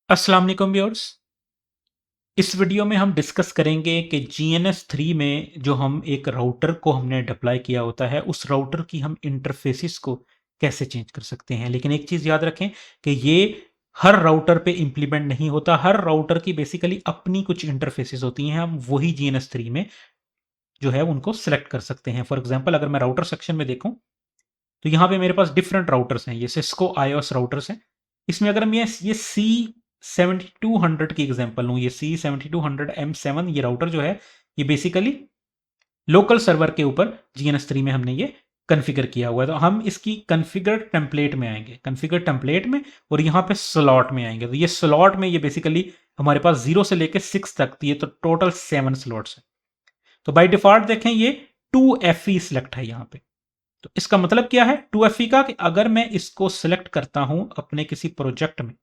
अस्सलाम वालेकुम व्यूअर्स। इस वीडियो में हम डिस्कस करेंगे कि GNS3 में जो हम एक राउटर को हमने डिप्लॉय किया होता है, उस राउटर की हम इंटरफेसिस को कैसे चेंज कर सकते हैं। लेकिन एक चीज़ याद रखें कि ये हर राउटर पे इम्प्लीमेंट नहीं होता। हर राउटर की बेसिकली अपनी कुछ इंटरफेसिस होती हैं, हम वही GNS3 में जो है उनको सेलेक्ट कर सकते हैं। फॉर एग्जांपल अगर मैं राउटर सेक्शन में देखूँ, तो यहाँ पे मेरे पास डिफरेंट राउटर्स हैं। ये सिस्को आईओएस राउटर्स हैं। इसमें अगर मैं ये C7200 की एग्जांपल लूँ, ये C7200M7 ये राउटर जो है, ये बेसिकली लोकल सर्वर के ऊपर GNS3 में हमने ये कॉन्फ़िगर किया हुआ है। तो हम इसकी कॉन्फ़िगर टेम्पलेट में आएंगे, कॉन्फ़िगर टेम्पलेट में, और यहाँ पे स्लॉट में आएंगे। तो ये स्लॉट में ये बेसिकली हमारे पास 0 से लेकर 6 तक, तो ये तो टोटल 7 स्लॉट्स है। तो बाय डिफॉल्ट देखें ये 2FE सिलेक्ट है यहाँ पे। तो इसका मतलब क्या है 2FE का, कि अगर मैं इसको सिलेक्ट करता हूं अपने किसी प्रोजेक्ट में,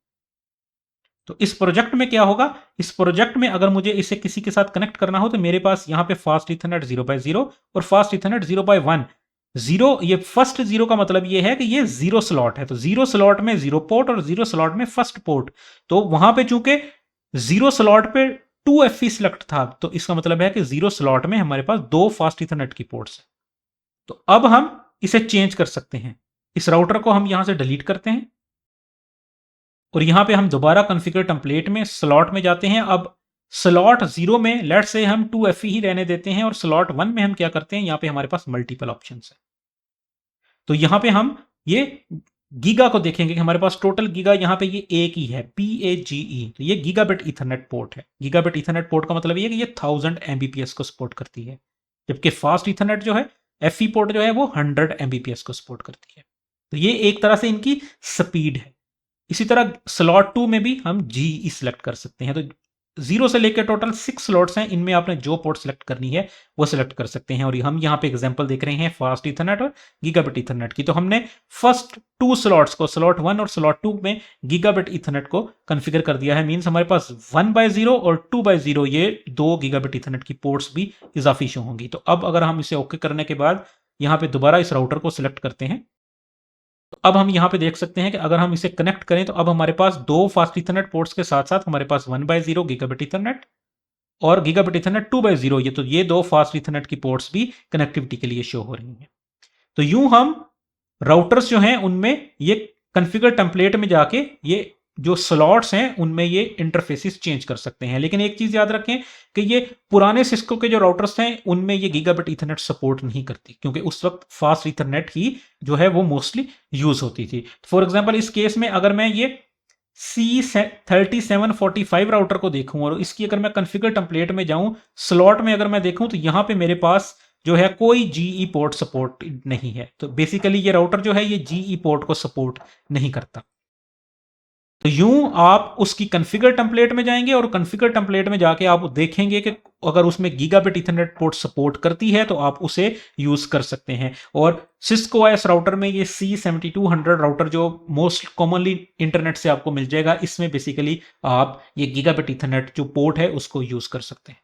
तो इस प्रोजेक्ट में क्या होगा, इस प्रोजेक्ट में अगर मुझे इसे किसी के साथ कनेक्ट करना हो, तो मेरे पास यहां पे फास्ट इथरनेट 0x0 और फास्ट इथरनेट 0x1। जीरो, ये फर्स्ट जीरो का मतलब ये है कि ये जीरो स्लॉट है। तो जीरो स्लॉट में जीरो पोर्ट और जीरो स्लॉट में फर्स्ट पोर्ट। तो वहां पे चूंकि जीरो स्लॉट पे 2FE सिलेक्ट था, तो इसका मतलब है कि जीरो स्लॉट में हमारे पास दो फास्ट इथरनेट की पोर्ट्स है। तो अब हम इसे चेंज कर सकते हैं। इस राउटर को हम यहां से डिलीट करते हैं और यहां पे हम दोबारा कॉन्फ़िगर टेम्पलेट में स्लॉट में जाते हैं। अब स्लॉट 0 में लेट्स से हम 2FE ही रहने देते हैं, और स्लॉट 1 में हम क्या करते हैं, यहां पे हमारे पास मल्टीपल ऑप्शंस है। तो यहां पे हम ये गीगा को देखेंगे कि हमारे पास टोटल गीगा यहां पे ये एक ही है, PAGE। तो ये गीगाबिट ईथरनेट पोर्ट है। गीगाबिट ईथरनेट पोर्ट का मतलब ये कि ये 1000 Mbps को सपोर्ट करती है, जबकि फास्ट ईथरनेट जो है, FE पोर्ट जो है, वो 100 Mbps को सपोर्ट करती है। तो ये एक तरह से इनकी स्पीड है। इसी तरह स्लॉट 2 में भी हम GE सिलेक्ट कर सकते हैं। तो 0 से लेकर टोटल 6 स्लॉट्स हैं, इनमें आपने जो पोर्ट सेलेक्ट करनी है वो सिलेक्ट कर सकते हैं। और हम यहाँ पे एग्जांपल देख रहे हैं फास्ट इथरनेट और गीगाबिट इथरनेट की। तो हमने फर्स्ट 2 स्लॉट्स को, स्लॉट 1 और स्लॉट 2 में गीगाबिट इथरनेट को कॉन्फ़िगर कर दिया है। मींस हमारे पास 1/0 और 2/0 ये दो गीगाबिट इथरनेट की पोर्ट्स भी इजाफी शो होंगी। तो अब अगर हम इसे ओके करने के बाद यहाँ पे दोबारा इस राउटर को सिलेक्ट करते हैं, तो अब हम यहां पे देख सकते हैं कि अगर हम इसे कनेक्ट करें, तो अब हमारे पास दो फास्ट इथरनेट पोर्ट्स के साथ साथ हमारे पास 1/0 गीगाबिट इथरनेट और गीगाबिट इथरनेट 2/0, ये दो फास्ट इथरनेट की पोर्ट्स भी कनेक्टिविटी के लिए शो हो रही हैं। तो यूं हम राउटर्स जो हैं उनमें ये कॉन्फ़िगर टेम्पलेट में जाके ये जो स्लॉट्स हैं उनमें ये इंटरफेसिस चेंज कर सकते हैं। लेकिन एक चीज याद रखें कि ये पुराने सिस्को के जो राउटर्स हैं उनमें ये गीगाबिट ईथरनेट सपोर्ट नहीं करती, क्योंकि उस वक्त फास्ट ईथरनेट ही जो है वो मोस्टली यूज होती थी। फॉर एग्जाम्पल इस केस में अगर मैं ये C3745 राउटर को देखूं और इसकी अगर मैं कॉन्फ़िगर टेम्पलेट में जाऊं, स्लॉट में अगर मैं देखूं, तो यहां पे मेरे पास जो है कोई GE पोर्ट सपोर्ट नहीं है। तो बेसिकली ये राउटर जो है ये GE पोर्ट को सपोर्ट नहीं करता। तो यूं आप उसकी कॉन्फ़िगर टेम्पलेट में जाएंगे और कॉन्फ़िगर टेम्पलेट में जाके आप देखेंगे कि अगर उसमें गीगाबिट इथरनेट पोर्ट सपोर्ट करती है तो आप उसे यूज कर सकते हैं। और सिस्को OS राउटर में ये C7200 राउटर जो मोस्ट कॉमनली इंटरनेट से आपको मिल जाएगा, इसमें बेसिकली आप ये गीगाबिट इथरनेट जो पोर्ट है उसको यूज कर सकते हैं।